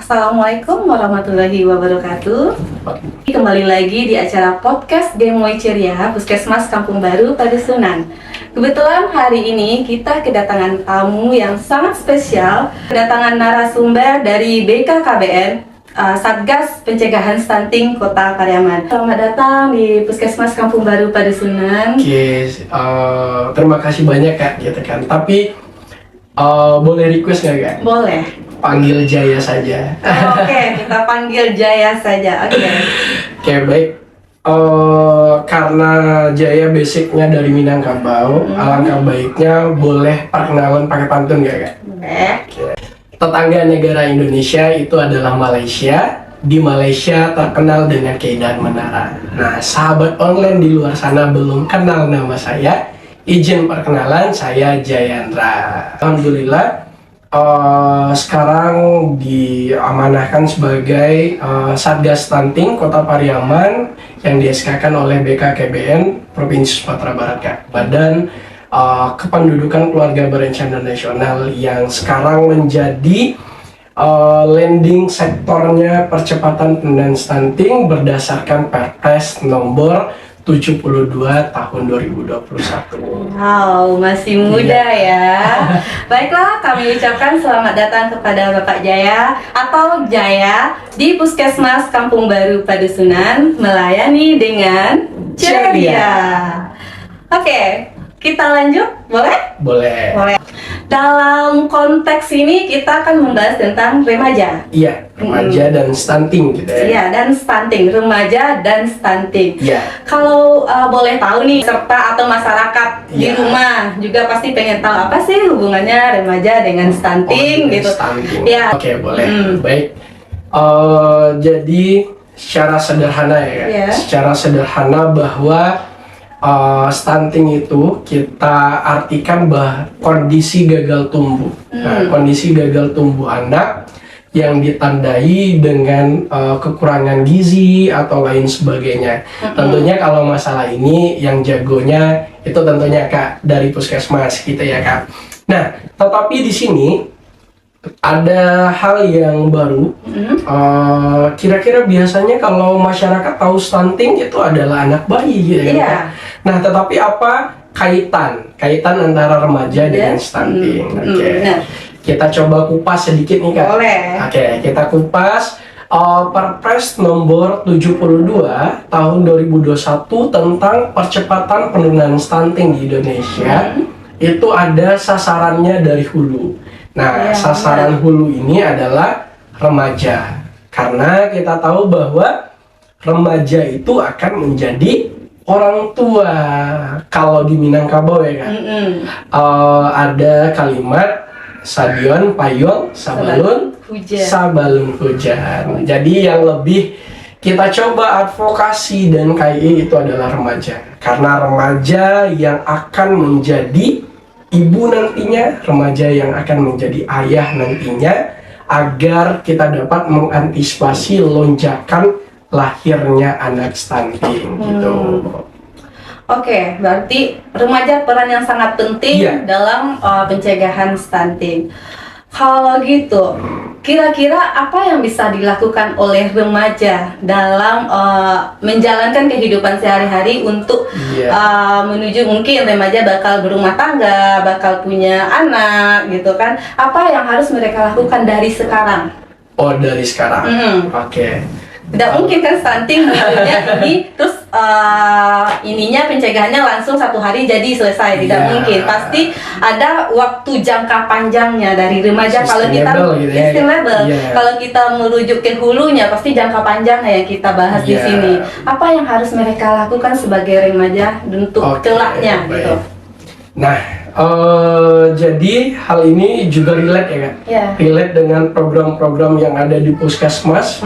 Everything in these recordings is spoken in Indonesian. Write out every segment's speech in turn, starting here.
Assalamualaikum warahmatullahi wabarakatuh. Kembali lagi di acara podcast Gemoy Ceria Puskesmas Kampung Baru Padusunan. Kebetulan hari ini kita kedatangan tamu yang sangat spesial, kedatangan narasumber dari BKKBN, Satgas Pencegahan Stunting Kota Pariaman. Selamat datang di Puskesmas Kampung Baru Padusunan. Oke, terima kasih banyak Kak, gitu kan. Tapi boleh request nggak Kak? Boleh. Panggil Jaya saja. Oke, kita panggil Jaya saja. Oke, baik. Karena Jaya basicnya dari Minangkabau, alangkah baiknya boleh perkenalan pakai pantun nggak Kak? Boleh. Tetangga negara Indonesia itu adalah Malaysia. Di Malaysia terkenal dengan keindahan menara. Nah, sahabat online di luar sana belum kenal nama saya. Izin perkenalan, saya Jayandra. Alhamdulillah, sekarang diamanahkan sebagai Satgas Stunting Kota Pariaman yang di-SK-kan oleh BKKBN Provinsi Sumatera Barat, Kak. Badan Kependudukan Keluarga Berencana Nasional yang sekarang menjadi landing sektornya percepatan pengendalian stunting berdasarkan Perpres nomor 72 tahun 2021. Wow, masih muda ya. Baiklah, kami ucapkan selamat datang kepada Bapak Jaya atau Jaya di Puskesmas Kampung Baru Padusunan, melayani dengan ceria. Oke, kita lanjut, boleh? Boleh. Boleh. Dalam konteks ini kita akan membahas tentang remaja. Iya, remaja dan stunting gitu ya. Iya, dan stunting, remaja dan stunting. Iya. Kalau boleh tahu nih, serta atau masyarakat di Iya. rumah juga pasti pengen tahu apa sih hubungannya remaja dengan stunting gitu. Stunting. Ya. Oke, boleh. Baik. Jadi secara sederhana ya, Kak. Iya. Secara sederhana bahwa stunting itu kita artikan kondisi gagal tumbuh. Nah, kondisi gagal tumbuh anak yang ditandai dengan kekurangan gizi atau lain sebagainya. Tentunya kalau masalah ini yang jagonya itu tentunya Kak dari Puskesmas gitu ya Kak. Nah, tetapi di sini ada hal yang baru. Kira-kira biasanya kalau masyarakat tahu stunting itu adalah anak bayi gitu Iya. kan. Nah, tetapi apa kaitan antara remaja dengan stunting? Oke. Nah. Kita coba kupas sedikit nih Kak. Boleh. Oke, kita kupas Perpres nomor 72 tahun 2021 tentang percepatan penurunan stunting di Indonesia. Itu ada sasarannya dari hulu. Nah, sasaran hulu ini adalah remaja. Karena kita tahu bahwa remaja itu akan menjadi orang tua. Kalau di Minangkabau ya kan, ada kalimat Sadion Payung Sabalun Sabalun Hujan. Jadi yang lebih kita coba advokasi dan KI itu adalah remaja. Karena remaja yang akan menjadi ibu nantinya, remaja yang akan menjadi ayah nantinya, agar kita dapat mengantisipasi lonjakan lahirnya anak stunting gitu. Oke, berarti remaja peran yang sangat penting dalam pencegahan stunting. Kalau gitu, kira-kira apa yang bisa dilakukan oleh remaja dalam menjalankan kehidupan sehari-hari untuk menuju mungkin remaja bakal berumah tangga, bakal punya anak gitu kan? Apa yang harus mereka lakukan dari sekarang? Oh, dari sekarang. Oke. Tidak mungkin kan stunting munculnya ini terus ininya pencegahannya langsung satu hari jadi selesai, tidak mungkin. Pasti ada waktu jangka panjangnya dari remaja. Kalau kita kalau kita merujuk ke hulunya pasti jangka panjangnya yang kita bahas di sini. Apa yang harus mereka lakukan sebagai remaja untuk kelaknya gitu. Nah, jadi hal ini juga relate ya Kak? Relate dengan program-program yang ada di Puskesmas,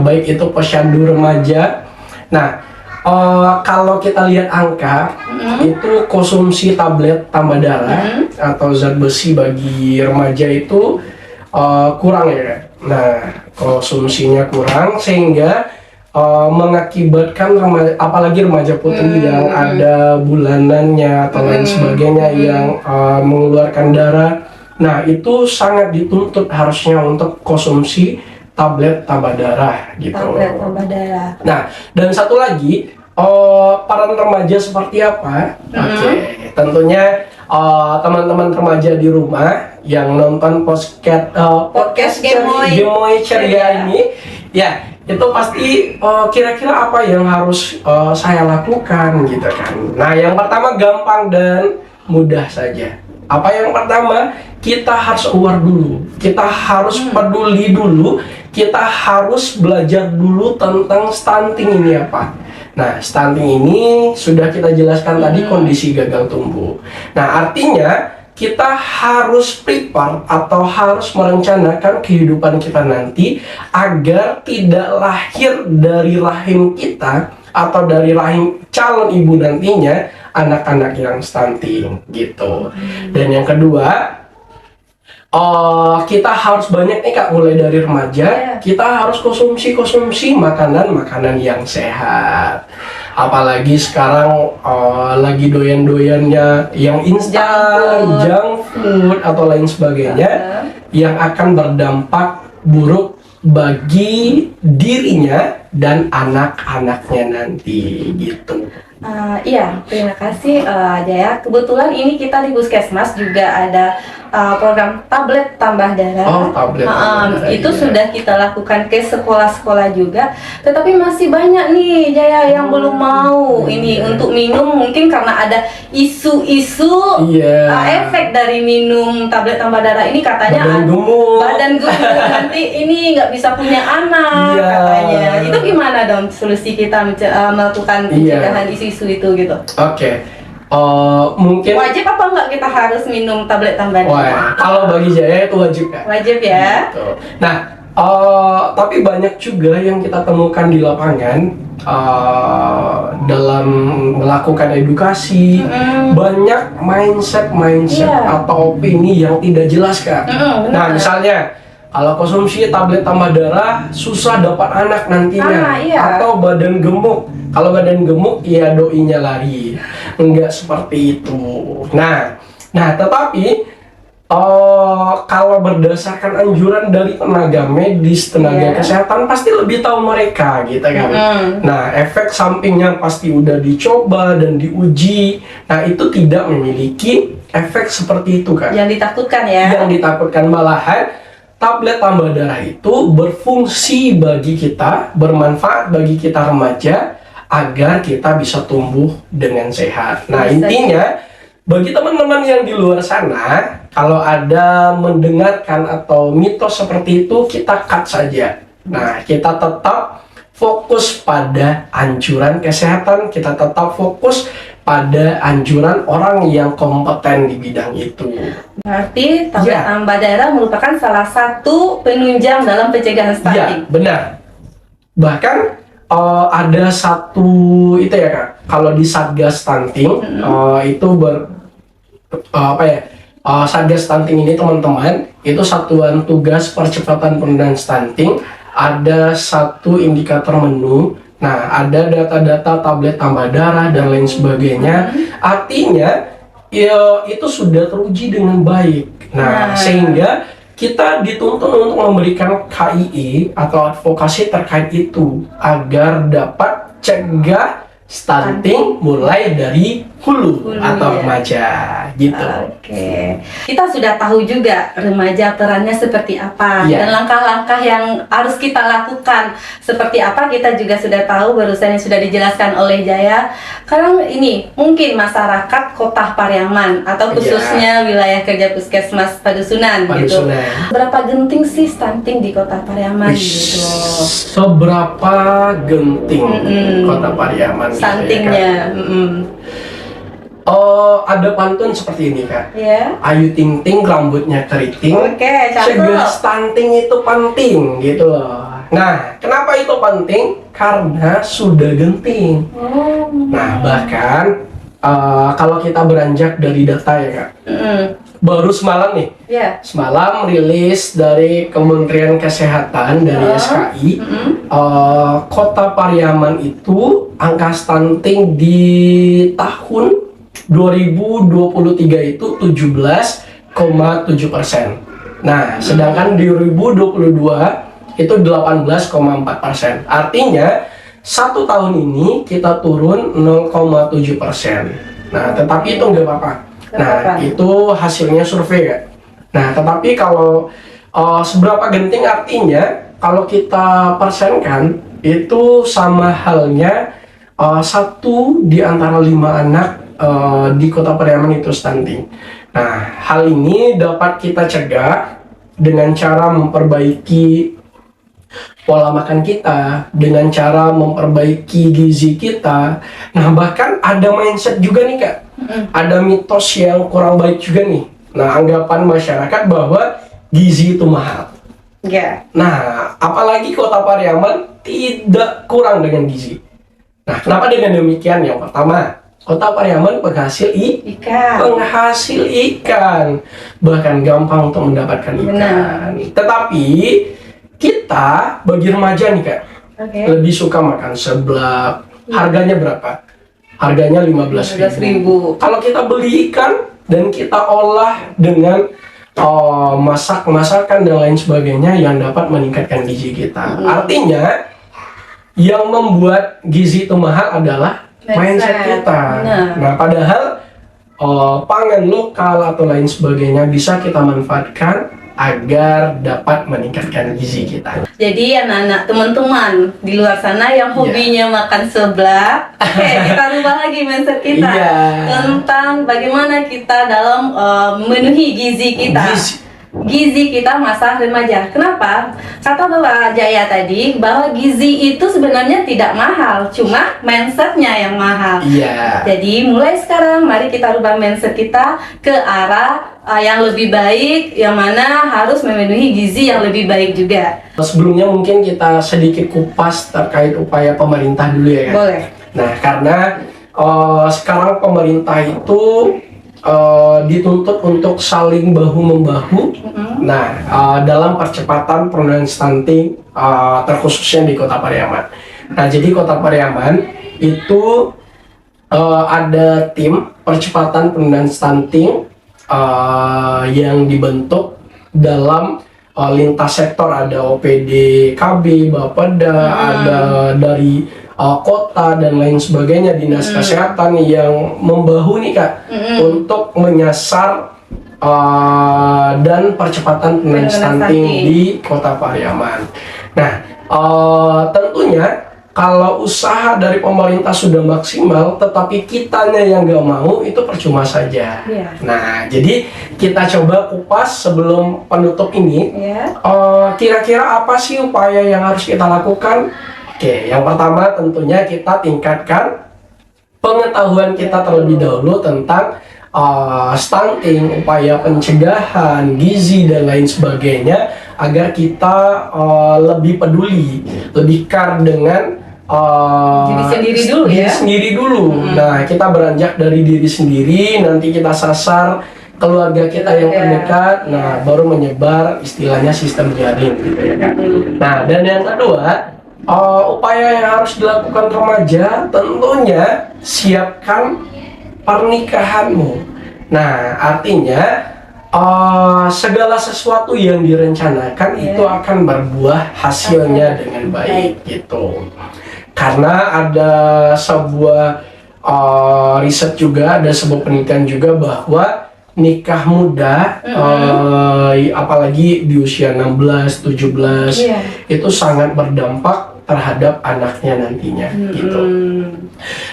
baik itu posyandu remaja. Nah, kalau kita lihat angka, itu konsumsi tablet tambah darah atau zat besi bagi remaja itu kurang ya Kak? Nah, konsumsinya kurang sehingga mengakibatkan apalagi remaja putri yang ada bulanannya atau lain sebagainya yang mengeluarkan darah. Nah, itu sangat dituntut harusnya untuk konsumsi tablet tambah darah gitu. Tablet tambah darah. Nah, dan satu lagi, peran remaja seperti apa? Oke, tentunya teman-teman remaja di rumah yang nonton podcast Gemoy Ceria ini, ya itu pasti kira-kira apa yang harus saya lakukan gitu kan. Nah, yang pertama gampang dan mudah saja. Apa yang pertama? Kita harus aware dulu, kita harus peduli dulu, kita harus belajar dulu tentang stunting ini apa. Nah, stunting ini sudah kita jelaskan tadi, kondisi gagal tumbuh. Nah, artinya kita harus prepare atau harus merencanakan kehidupan kita nanti agar tidak lahir dari rahim kita atau dari rahim calon ibu nantinya anak-anak yang stunting gitu. Dan yang kedua, kita harus banyak nih Kak, mulai dari remaja, kita harus konsumsi makanan yang sehat. Apalagi sekarang lagi doyan-doyannya yang instan, junk food atau lain sebagainya yang akan berdampak buruk bagi dirinya dan anak-anaknya nanti gitu. Iya, terima kasih Jaya. Kebetulan ini kita di Puskesmas juga ada program tablet tambah darah. Tablet tambah darah, itu iya. sudah kita lakukan ke sekolah-sekolah juga. Tetapi masih banyak nih Jaya yang belum mau ini untuk minum, mungkin karena ada isu-isu efek dari minum tablet tambah darah ini, katanya badan gemuk nanti ini nggak bisa punya anak katanya. Itu gimana dong solusi kita melakukan pencegahan isu-isu itu gitu? Oke. Mungkin wajib apa enggak kita harus minum tablet tambah darah? Kalau bagi Jaya itu wajib Kak. Wajib ya. Gitu. Nah, tapi banyak juga yang kita temukan di lapangan dalam melakukan edukasi, banyak mindset atau opini yang tidak jelas Kak. Nah, misalnya kalau konsumsi tablet tambah darah susah dapat anak nantinya, atau badan gemuk. Kalau badan gemuk ya doinya lari. Enggak seperti itu. Nah, tetapi kalau berdasarkan anjuran dari tenaga medis, tenaga kesehatan pasti lebih tahu mereka gitu kan. Nah, efek sampingnya pasti udah dicoba dan diuji. Nah, itu tidak memiliki efek seperti itu kan. Yang ditakutkan ya. Yang ditakutkan, malahan tablet tambah darah itu berfungsi bagi kita, bermanfaat bagi kita remaja agar kita bisa tumbuh dengan sehat. Nah, intinya bagi teman-teman yang di luar sana, kalau ada mendengarkan atau mitos seperti itu, kita cut saja. Nah, kita tetap fokus pada anjuran kesehatan, kita tetap fokus pada anjuran orang yang kompeten di bidang itu. Berarti tablet tambah darah merupakan salah satu penunjang dalam pencegahan stunting. Iya, benar. Bahkan ada satu itu ya Kak, kalau di Satgas Stunting itu Satgas Stunting ini teman-teman, itu satuan tugas percepatan penurunan stunting, ada satu indikator menu. Nah, ada data-data tablet tambah darah dan lain sebagainya. Artinya itu sudah teruji dengan baik. Nah, sehingga kita dituntut untuk memberikan KIE atau advokasi terkait itu agar dapat cegah stunting mulai dari hulu atau remaja gitu. Oke. Kita sudah tahu juga remaja perannya seperti apa dan langkah-langkah yang harus kita lakukan seperti apa, kita juga sudah tahu barusan yang sudah dijelaskan oleh Jaya. Sekarang ini mungkin masyarakat Kota Pariaman atau khususnya wilayah kerja Puskesmas Padusunan gitu. Berapa genting sih stunting di Kota Pariaman gitu? Seberapa genting Kota Pariaman stuntingnya? Ada pantun seperti ini Kak. Ayu ting ting rambutnya keriting. Cegah stunting itu penting gitu loh. Nah, kenapa itu penting? Karena sudah genting. Nah, bahkan kalau kita beranjak dari data ya Kak, baru semalam nih, semalam rilis dari Kementerian Kesehatan dari SKI, Kota Pariaman itu angka stunting di tahun 2023 itu 17,7%. Nah, sedangkan di 2022 itu 18,4%. Artinya 1 tahun ini kita turun 0,7%. Nah, tetapi itu nggak apa-apa. Nah, itu hasilnya survei ya. Nah, tetapi kalau seberapa genting artinya kalau kita persenkan itu sama halnya 1 di antara 5 anak di Kota Pariaman itu stunting. Nah, hal ini dapat kita cegah dengan cara memperbaiki pola makan kita, dengan cara memperbaiki gizi kita. Nah, bahkan ada mindset juga nih Kak. Ada mitos yang kurang baik juga nih. Nah, anggapan masyarakat bahwa gizi itu mahal. Ya. Nah, apalagi Kota Pariaman tidak kurang dengan gizi. Nah, kenapa dengan demikian? Yang pertama, Kota Pariaman penghasil ikan. Bahkan gampang untuk mendapatkan ikan. Benar. Tetapi kita bagi remaja nih Kak, lebih suka makan seblak. Harganya berapa? Harganya 15.000. Kalau kita beli ikan dan kita olah dengan masakan dan lain sebagainya yang dapat meningkatkan gizi kita. Artinya yang membuat gizi itu mahal adalah mindset kita. Nah, padahal pangan lokal atau lain sebagainya bisa kita manfaatkan agar dapat meningkatkan gizi kita. Jadi anak-anak teman-teman di luar sana yang hobinya makan seblak, kita rubah lagi mindset kita tentang bagaimana kita dalam memenuhi gizi kita. Gizi kita masa remaja. Kenapa? Kata Bapak Jaya tadi bahwa gizi itu sebenarnya tidak mahal, cuma mindsetnya yang mahal. Jadi mulai sekarang mari kita rubah mindset kita ke arah yang lebih baik, yang mana harus memenuhi gizi yang lebih baik juga. Sebelumnya mungkin kita sedikit kupas terkait upaya pemerintah dulu ya kan? Boleh. Nah, karena sekarang pemerintah itu dituntut untuk saling bahu-membahu. Nah, dalam percepatan penurunan stunting, terkhususnya di Kota Pariaman. Nah, jadi Kota Pariaman itu ada tim percepatan penurunan stunting yang dibentuk dalam lintas sektor. Ada OPD KB, Bapeda, ada dari kota dan lain sebagainya, dinas kesehatan yang membahu nih Kak untuk menyasar dan percepatan penurunan stunting di Kota Pariaman. Nah, tentunya kalau usaha dari pemerintah sudah maksimal, tetapi kitanya yang nggak mau, itu percuma saja. Nah, jadi kita coba kupas sebelum penutup ini. Kira-kira apa sih upaya yang harus kita lakukan? Oke, yang pertama tentunya kita tingkatkan pengetahuan kita terlebih dahulu tentang stunting, upaya pencegahan, gizi dan lain sebagainya, agar kita lebih peduli, lebih care dengan diri sendiri dulu. Nah, kita beranjak dari diri sendiri, nanti kita sasar keluarga kita yang terdekat, nah baru menyebar istilahnya sistem jaring gitu ya kan. Nah, dan yang kedua, upaya yang harus dilakukan remaja tentunya siapkan pernikahanmu. Nah, artinya segala sesuatu yang direncanakan itu akan berbuah hasilnya dengan baik gitu. Karena ada sebuah riset juga, ada sebuah penelitian juga bahwa nikah muda, apalagi di usia 16, 17, itu sangat berdampak terhadap anaknya nantinya gitu.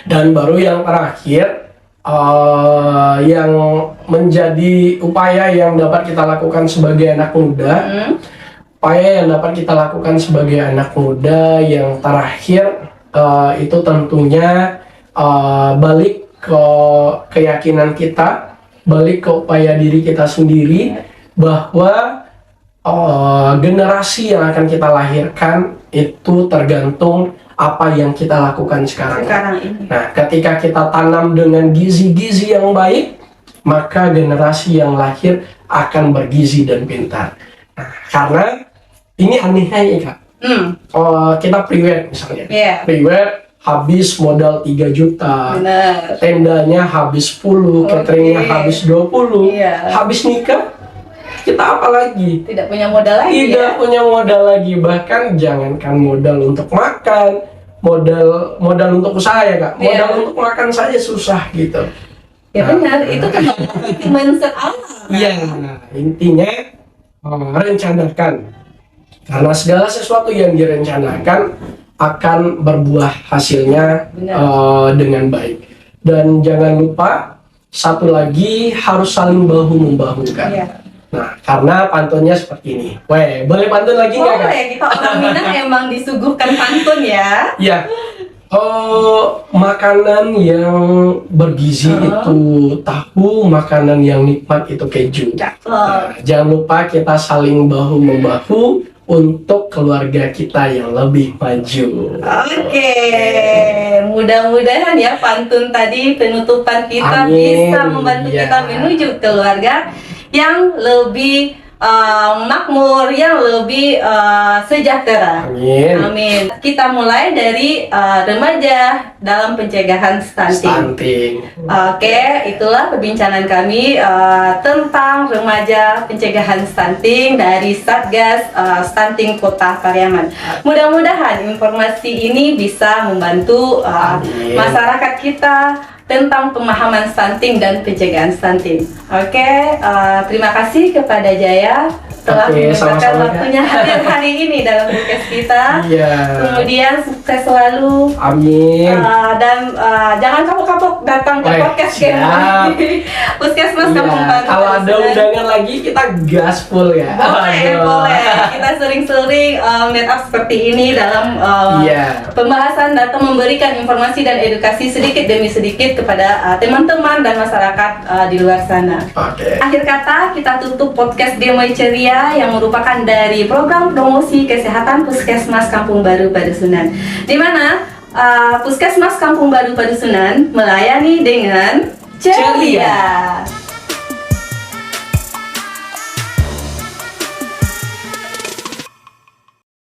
Dan baru yang terakhir, yang menjadi upaya yang dapat kita lakukan sebagai anak muda, upaya yang dapat kita lakukan sebagai anak muda yang terakhir, itu tentunya balik ke keyakinan kita, balik ke upaya diri kita sendiri, bahwa generasi yang akan kita lahirkan itu tergantung apa yang kita lakukan sekarang ini. Nah, ketika kita tanam dengan gizi-gizi yang baik, maka generasi yang lahir akan bergizi dan pintar. Nah, karena ini anehnya ya Kak, kita pre-wed misalnya, pre-wed habis modal 3 juta, tendanya habis 10, cateringnya habis 20, habis nikah kita apa lagi? Tidak punya modal lagi Tidak ya. punya modal lagi, bahkan jangankan modal untuk makan, modal untuk usaha ya Kak, Iya. modal untuk makan saja susah gitu. Ya benar, itu kan mindset awal. Iya, intinya rencanakan, karena segala sesuatu yang direncanakan akan berbuah hasilnya Benar. dengan baik. Dan jangan lupa satu lagi, harus saling bahu membahu kan. Iya. Nah, karena pantunnya seperti ini. Weh, boleh pantun lagi nggak Kak? Boleh, kita orang Minang emang disuguhkan pantun ya. Ya, makanan yang bergizi itu tahu, makanan yang nikmat itu keju. Nah, jangan lupa kita saling bahu membahu untuk keluarga kita yang lebih maju. Oke, mudah-mudahan ya pantun tadi penutupan kita Amin. bisa membantu Ya. kita menuju keluarga yang lebih makmur, yang lebih sejahtera. Amin. Amin. Kita mulai dari remaja dalam pencegahan stunting. Stunting. Oke, itulah perbincangan kami tentang remaja pencegahan stunting dari Satgas Stunting Kota Pariaman. Mudah-mudahan informasi ini bisa membantu Amin. masyarakat kita tentang pemahaman stunting dan pencegahan stunting. Oke, terima kasih kepada Jaya telah Oke, menyempatkan sama-sama, waktunya hadir hari ini dalam podcast kita. Iya. Kemudian sukses selalu. Amin. Dan jangan kapok-kapok datang ke Baik, podcast siap. Puskesmas Iya, Kampung Baru. kalau ada Padusunan. undangan lagi kita gaspol ya. Boleh, Aduh. boleh. Kita sering-sering meet up seperti ini dalam Iya. pembahasan atau memberikan informasi dan edukasi sedikit demi sedikit kepada teman-teman dan masyarakat di luar sana. Oke. Akhir kata, kita tutup podcast Gemoy Ceria yang merupakan dari program promosi kesehatan Puskesmas Kampung Baru Padusunan, di mana Puskesmas Kampung Baru Padusunan melayani dengan ceria.